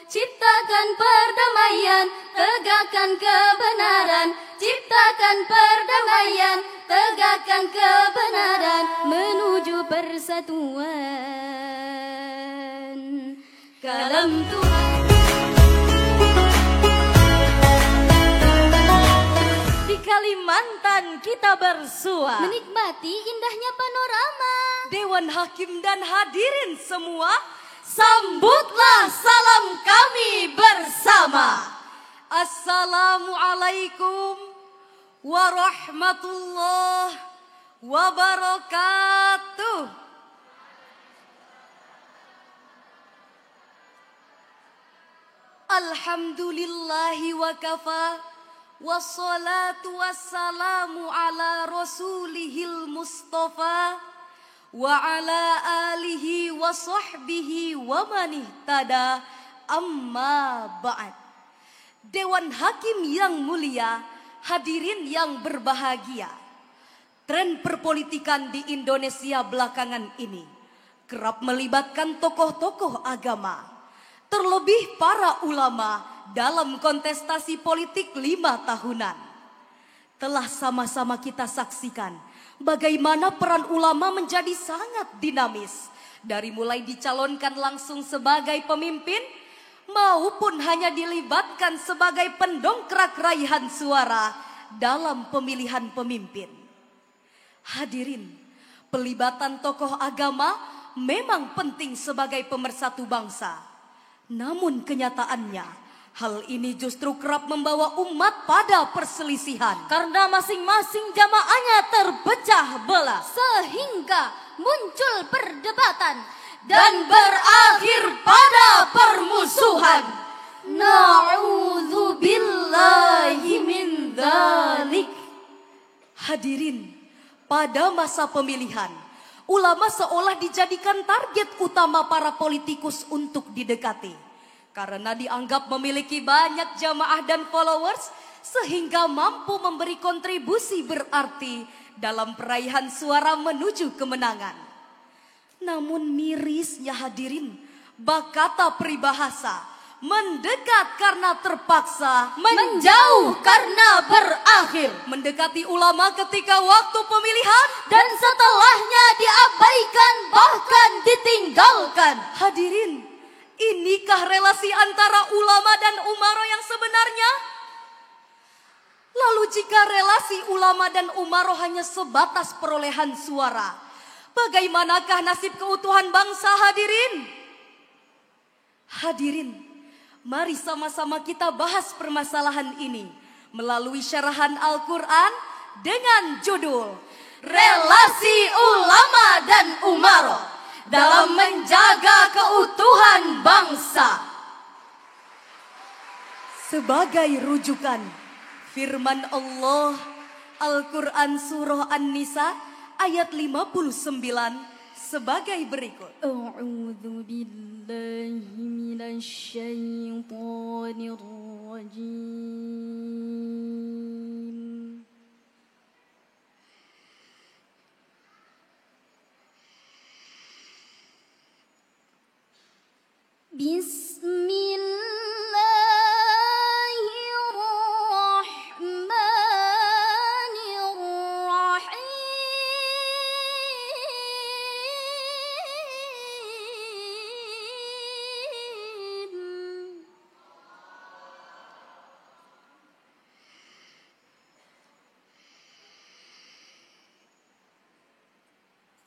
Ciptakan perdamaian, tegakkan kebenaran. Ciptakan perdamaian, tegakkan kebenaran. Menuju persatuan. Kalam Tuhan. Di Kalimantan kita bersua, menikmati indahnya panorama. Dewan Hakim dan hadirin semua, sambutlah salam kami bersama. Assalamualaikum warahmatullahi wabarakatuh. Alhamdulillahi wa kafa, wassalatu wassalamu ala rasulihil mustafa, wa ala alihi wa sahbihi wa man ihtada, amma ba'd. Dewan Hakim yang mulia, hadirin yang berbahagia. Tren perpolitikan di Indonesia belakangan ini kerap melibatkan tokoh-tokoh agama, terlebih para ulama dalam kontestasi politik 5 tahunan. Telah sama-sama kita saksikan bagaimana peran ulama menjadi sangat dinamis, dari mulai dicalonkan langsung sebagai pemimpin maupun hanya dilibatkan sebagai pendongkrak raihan suara dalam pemilihan pemimpin. Hadirin, pelibatan tokoh agama memang penting sebagai pemersatu bangsa. Namun kenyataannya, hal ini justru kerap membawa umat pada perselisihan, karena masing-masing jamaahnya terpecah belah, sehingga muncul perdebatan dan berakhir pada permusuhan. Na'udzubillahi min dzalik. Hadirin, pada masa pemilihan, ulama seolah dijadikan target utama para politikus untuk didekati, karena dianggap memiliki banyak jamaah dan followers, sehingga mampu memberi kontribusi berarti dalam peraihan suara menuju kemenangan. Namun mirisnya hadirin, bakata peribahasa, mendekat karena terpaksa, menjauh karena berakhir. Mendekati ulama ketika waktu pemilihan dan setelahnya diabaikan bahkan ditinggalkan. Hadirin, inikah relasi antara ulama dan umaro yang sebenarnya? Lalu jika relasi ulama dan umaro hanya sebatas perolehan suara, bagaimanakah nasib keutuhan bangsa hadirin? Hadirin, mari sama-sama kita bahas permasalahan ini melalui syarahan Al-Quran dengan judul Relasi Ulama dan Umaro dalam menjaga keutuhan bangsa. Sebagai rujukan, firman Allah Al-Quran Surah An-Nisa ayat 59 sebagai berikut. A'udzu billahi minasy syaithanir rajim.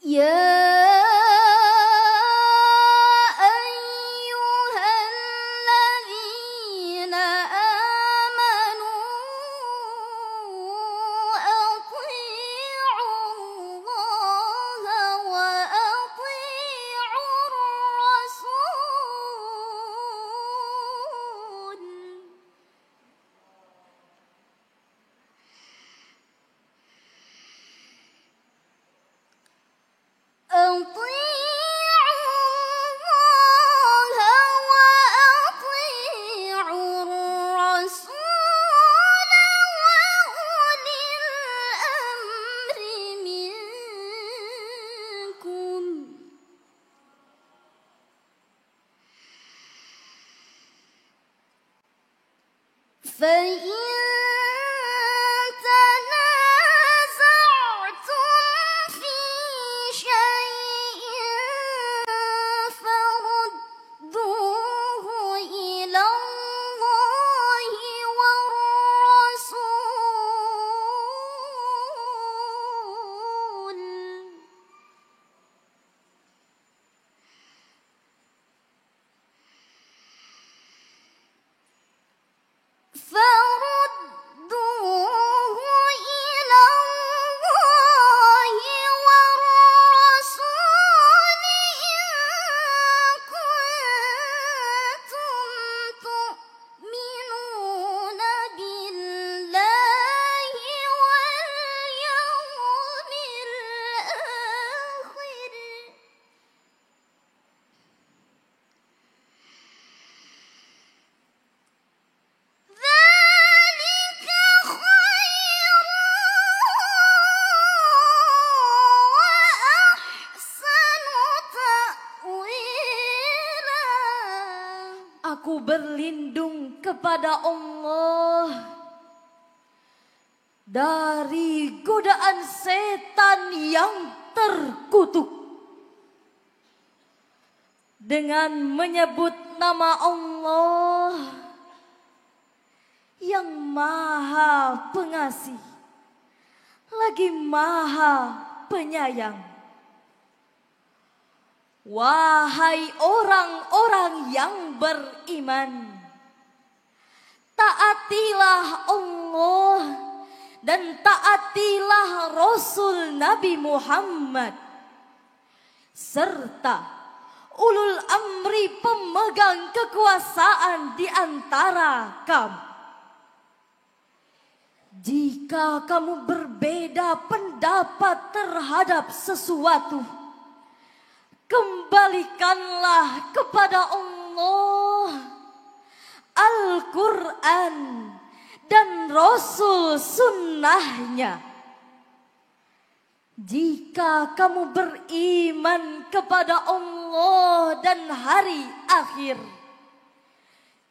Ya ayyuhalladzina amanu athi'ullaha wa athi'ur rasul. فإن تنازعتم في شيء فردوه إلى الله والرسول فردوه إلى الله والرسول إن كنتم تؤمنون بالله واليوم الآخر ذلك خير وأحسن تأويلا. Aku berlindung kepada Allah dari godaan setan yang terkutuk dengan menyebut nama Allah yang Maha Pengasih lagi Maha Penyayang. Wahai orang-orang yang beriman, taatilah Allah dan taatilah Rasul Nabi Muhammad serta ulul amri pemegang kekuasaan di antara kamu. Jika kamu berbeda pendapat terhadap sesuatu, kembalikanlah kepada Allah, Al-Quran dan Rasul sunnahnya. Jika kamu beriman kepada Allah dan hari akhir,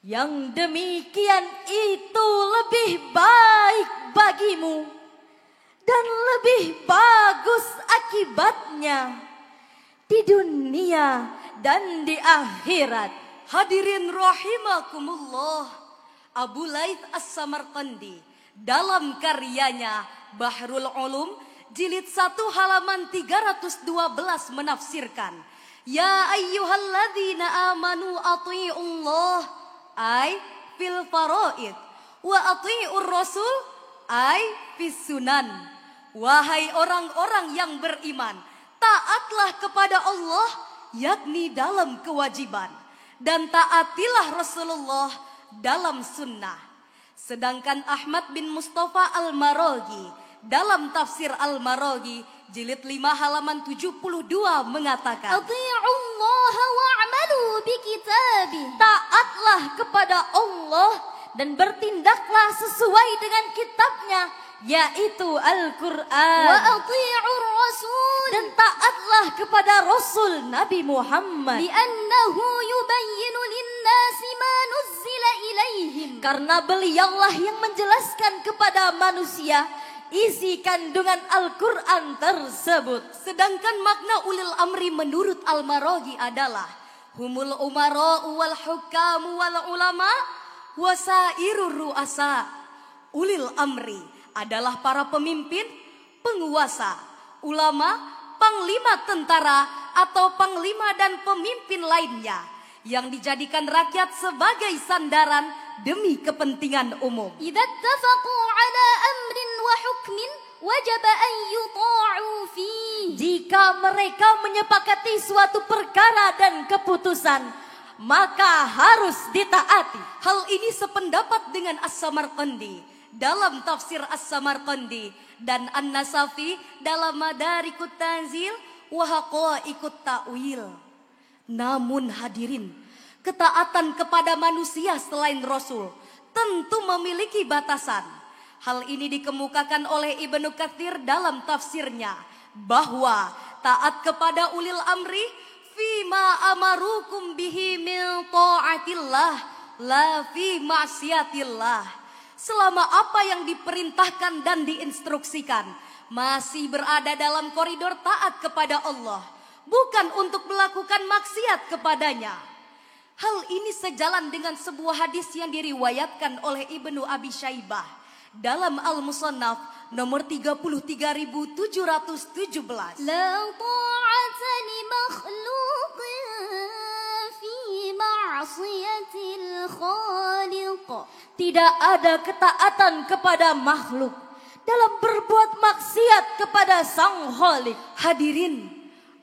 yang demikian itu lebih baik bagimu dan lebih bagus akibatnya di dunia dan di akhirat. Hadirin rahimakumullah, Abu Laith As-Samarqandi dalam karyanya Bahrul Ulum jilid 1 halaman 312 menafsirkan, ya ayyuhalladzina amanu athi'ullah ay fil faraid wa athi'ur rasul ay fis sunan. Wahai orang-orang yang beriman, taatlah kepada Allah yakni dalam kewajiban, dan taatilah Rasulullah dalam sunnah. Sedangkan Ahmad bin Mustafa Al-Maraghi dalam tafsir Al-Maraghi jilid 5 halaman 72 mengatakan, Athi'ullaha wa'malu bikitabi. taatlah kepada Allah dan bertindaklah sesuai dengan kitabnya, yaitu Al-Quran. Wa athi'ur rasul. Dan taatlah kepada Rasul Nabi Muhammad, li'annahu yubayyinu linnasi ma nuzzila ilaihim. karena beliaulah yang menjelaskan kepada manusia isi kandungan Al-Quran tersebut. Sedangkan makna ulil amri menurut Al-Maraghi adalah humul umara'u wal hukamu wal ulama wasairur ru'asa. Ulil amri adalah para pemimpin, penguasa, ulama, panglima tentara atau panglima dan pemimpin lainnya yang dijadikan rakyat sebagai sandaran demi kepentingan umum. Idza ittafaqu ala amrin wa hukmin wajaba an yuta'u fihi. Jika mereka menyepakati suatu perkara dan keputusan, maka harus ditaati. Hal ini sependapat dengan As-Samarqandi dalam tafsir As-Samarqandi dan An-Nasafi dalam Madarikut Tanzil wa Haqa'iqut Ta'wil. Namun hadirin, ketaatan kepada manusia selain Rasul tentu memiliki batasan. Hal ini dikemukakan oleh Ibnu Katsir dalam tafsirnya bahwa taat kepada ulil amri fima amarukum bihi min ta'atillah la fi ma'siyatillah. selama apa yang diperintahkan dan diinstruksikan masih berada dalam koridor taat kepada Allah, bukan untuk melakukan maksiat kepadanya. Hal ini sejalan dengan sebuah hadis yang diriwayatkan oleh Ibnu Abi Syaibah dalam Al-Musannaf nomor 33.717. La ta'ata li makhluqin fi ma'siyatil khaliq. Tidak ada ketaatan kepada makhluk dalam berbuat maksiat kepada Sang Khalik. Hadirin,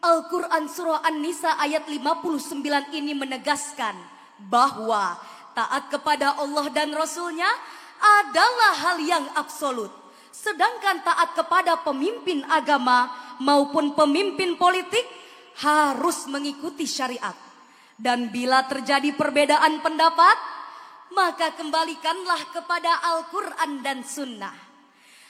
Al-Quran Surah An-Nisa ayat 59 ini menegaskan bahwa taat kepada Allah dan Rasulnya adalah hal yang absolut. Sedangkan taat kepada pemimpin agama maupun pemimpin politik harus mengikuti syariat. Dan bila terjadi perbedaan pendapat, maka kembalikanlah kepada Al-Quran dan Sunnah.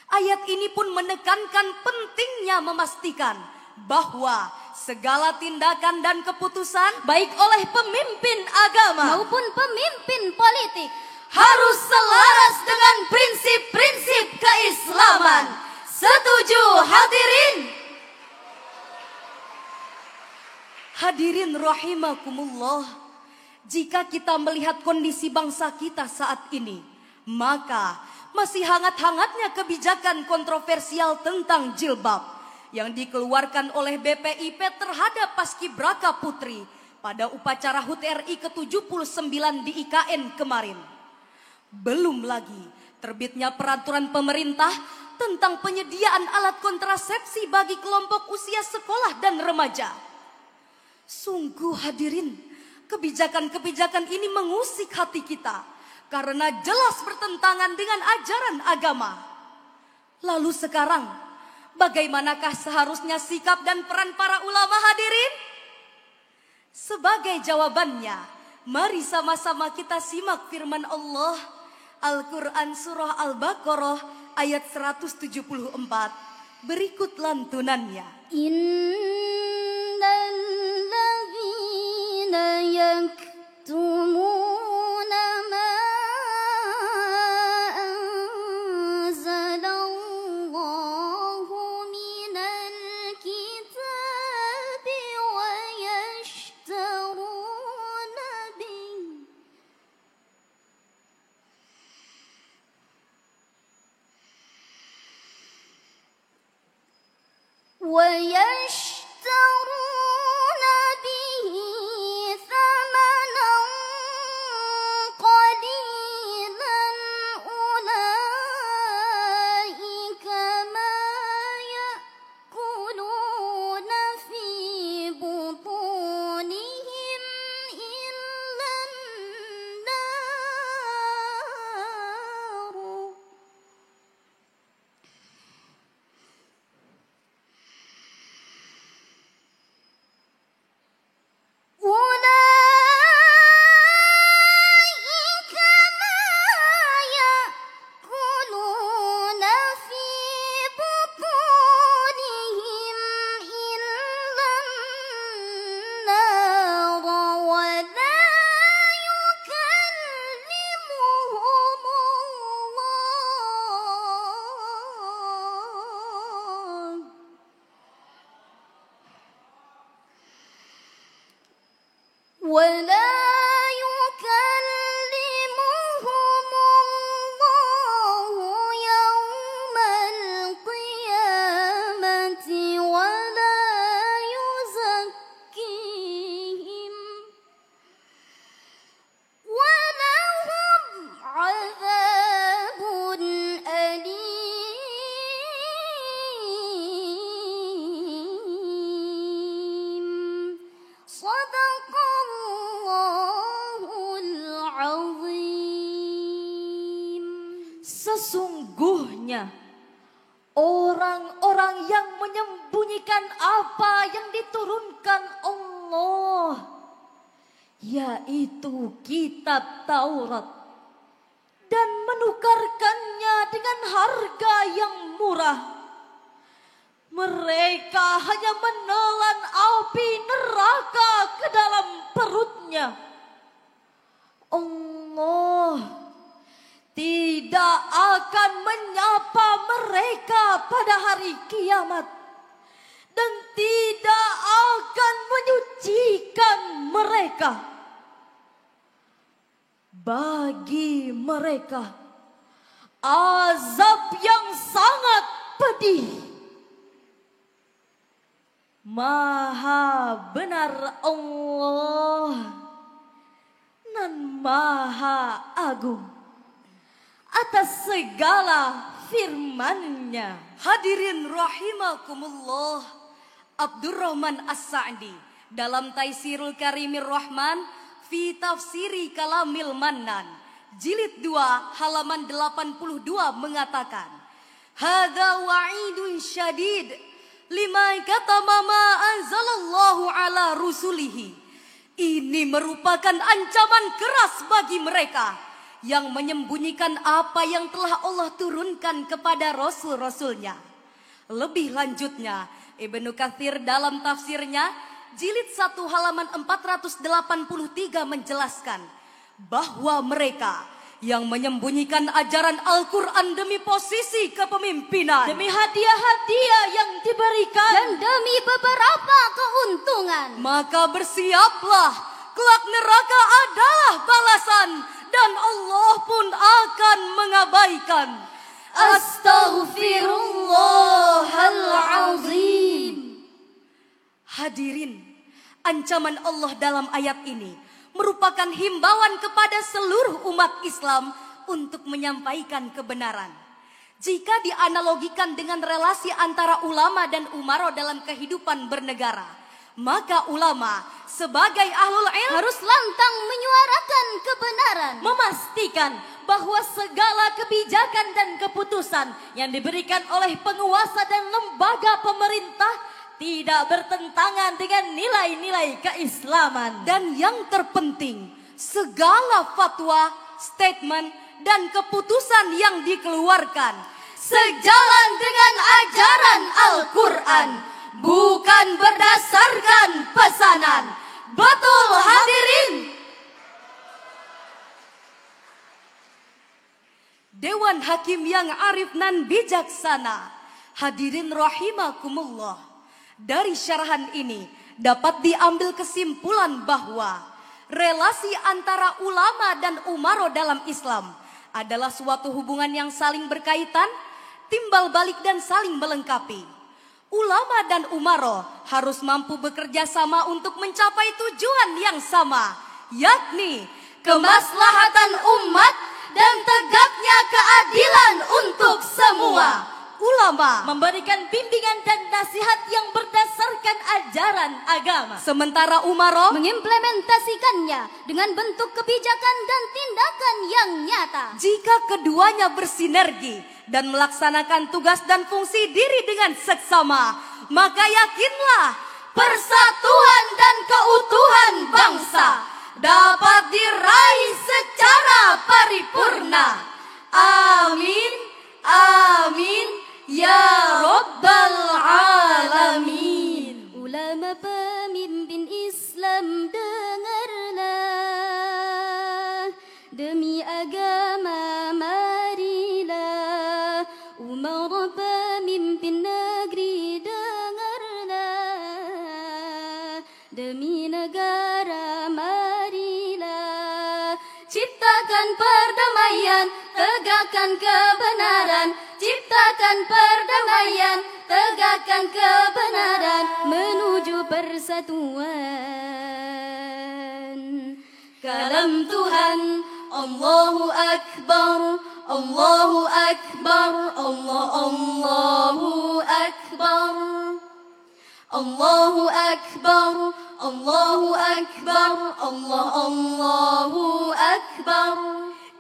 Ayat ini pun menekankan pentingnya memastikan bahwa segala tindakan dan keputusan baik oleh pemimpin agama maupun pemimpin politik harus selaras dengan prinsip-prinsip keislaman. Setuju hadirin? Hadirin rahimakumullah. Jika kita melihat kondisi bangsa kita saat ini, maka masih hangat-hangatnya kebijakan kontroversial tentang jilbab yang dikeluarkan oleh BPIP terhadap Paskibraka Putri pada upacara HUT RI ke-79 di IKN kemarin. Belum lagi terbitnya peraturan pemerintah tentang penyediaan alat kontrasepsi bagi kelompok usia sekolah dan remaja. Sungguh hadirin, kebijakan-kebijakan ini mengusik hati kita karena jelas bertentangan dengan ajaran agama. Lalu sekarang, bagaimanakah seharusnya sikap dan peran para ulama hadirin? Sebagai jawabannya, mari sama-sama kita simak firman Allah, Al-Quran Surah Al-Baqarah ayat 174. Berikut lantunannya. Innal ladzina yaktumuna ma anzalallahu minal kitabi wa yashtaruna bihi ويشترون به ثمنا قليلا أولئك ما يأكلون في بطونهم إلا النار أولئك ما يأكلون في بطونهم إلا النار ولا يكلمهم الله ولا يكلمهم الله يوم القيامة ولا يزكيهم ولهم عذاب أليم صدق Allahul Azim. Sesungguhnya orang-orang yang menyembunyikan apa yang diturunkan Allah, yaitu kitab Taurat, dan menukarkannya dengan harga yang murah, mereka hanya menelan api neraka ke dalam perutnya. Allah tidak tidak akan menyapa mereka pada hari kiamat dan tidak akan menyucikan mereka. Bagi mereka azab yang sangat pedih. Maha benar Allah nan Maha Agung atas segala firman-Nya. Hadirin rahimakumullah, Abdurrahman As-Sa'di dalam Taisirul Karimir Rahman fi Tafsiri Kalamil Mannan jilid 2 halaman 82 mengatakan, hadza wa'idun syadid lima katama ma anzalallahu ala rusulihi. Ini merupakan ancaman keras bagi mereka yang menyembunyikan apa yang telah Allah turunkan kepada rasul-rasulnya. Lebih lanjutnya, Ibnu Katsir dalam tafsirnya jilid 1 halaman 483 menjelaskan bahwa mereka yang menyembunyikan ajaran Al-Quran demi posisi kepemimpinan, demi hadiah-hadiah yang diberikan, dan demi beberapa keuntungan, maka bersiaplah, kelak neraka adalah balasan dan Allah pun akan mengabaikan. Astaghfirullahalazim. Hadirin, ancaman Allah dalam ayat ini merupakan himbauan kepada seluruh umat Islam untuk menyampaikan kebenaran. Jika dianalogikan dengan relasi antara ulama dan umaro dalam kehidupan bernegara, maka ulama sebagai ahlul ilm harus lantang menyuarakan kebenaran, memastikan bahwa segala kebijakan dan keputusan yang diberikan oleh penguasa dan lembaga pemerintah tidak bertentangan dengan nilai-nilai keislaman. Dan yang terpenting, segala fatwa, statement, dan keputusan yang dikeluarkan sejalan dengan ajaran Al-Quran, bukan berdasarkan pesanan. Betul hadirin? Dewan Hakim yang arif nan bijaksana, hadirin rahimakumullah. Dari syarahan ini dapat diambil kesimpulan bahwa relasi antara ulama dan umaro dalam Islam adalah suatu hubungan yang saling berkaitan, timbal balik dan saling melengkapi. Ulama dan umaro harus mampu bekerja sama untuk mencapai tujuan yang sama, yakni kemaslahatan umat dan tegaknya keadilan untuk semua. Ulama memberikan bimbingan dan nasihat yang berdasarkan ajaran agama, sementara umaro mengimplementasikannya dengan bentuk kebijakan dan tindakan yang nyata. Jika keduanya bersinergi dan melaksanakan tugas dan fungsi diri dengan seksama, maka yakinlah persatuan dan keutuhan bangsa dapat diraih secara paripurna. Amin, amin, ya Rabbal Alamin. Ulama pemimpin Islam, dengarlah, demi agama marilah. Umara pemimpin negeri, dengarlah, demi negara marilah. Ciptakan perdamaian, tegakkan kebenaran. Ciptakan perdamaian, tegakkan kebenaran, menuju persatuan. Kalam Tuhan, Allahu Akbar, Allahu Akbar, Allahu Akbar, Allahu Akbar, Allahu Akbar, Allahu Akbar.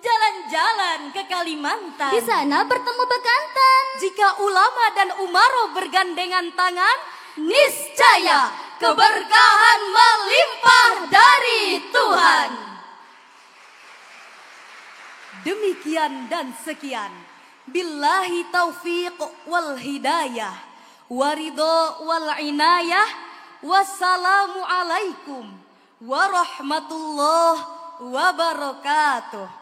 Jalan-jalan ke Kalimantan, Di sana bertemu bekantan. jika ulama dan umaro bergandengan tangan, niscaya keberkahan melimpah dari Tuhan. Demikian dan sekian. Billahi taufiq wal hidayah, waridho wal inayah. Wassalamu alaikum warahmatullahi wabarakatuh.